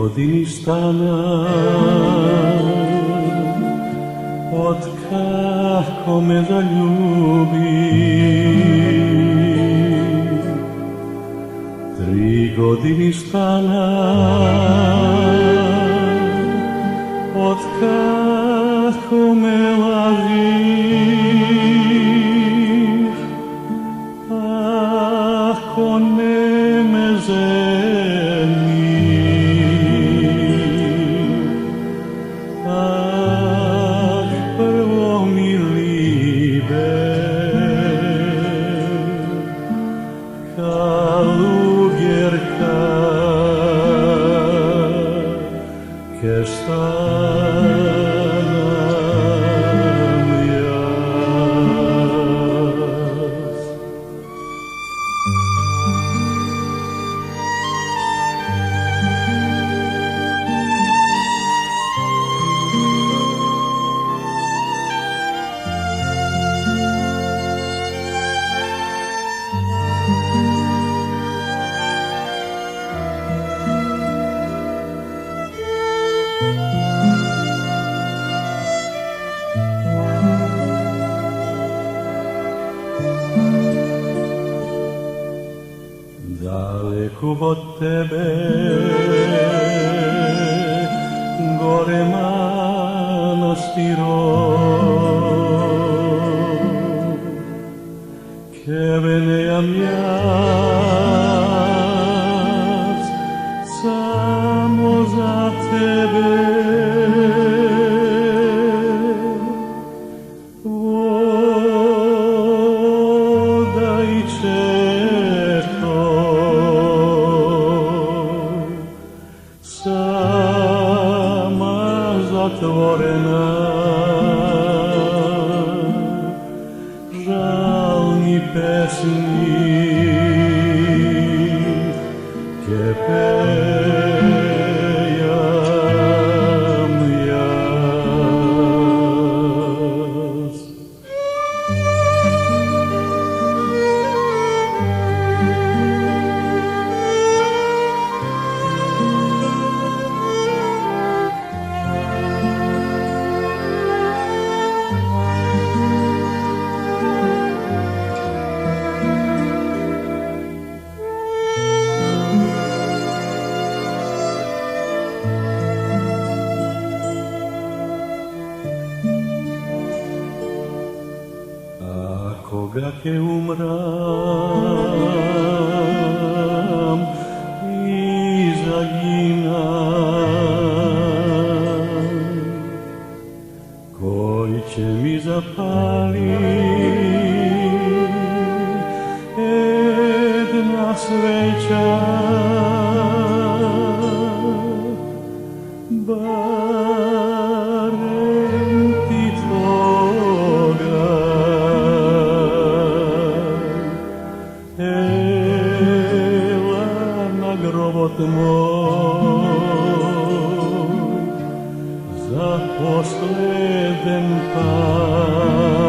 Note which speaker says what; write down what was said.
Speaker 1: godini stana, od kako me zaljubi. 3 godini stana, od kako me lažiš, ako ne me prvo mi libe, kalugjerka, ke stanam jas. Daleko od tebe, gore manastirov, kebe nemam jas, samo za tebe. Voda i sama zatvorena, žalni pesni ke pejam jas. Koga ke umram i zaginam, koji će mi zapali jedna sveća, barem ti toga. Grobot moj za posleden pad.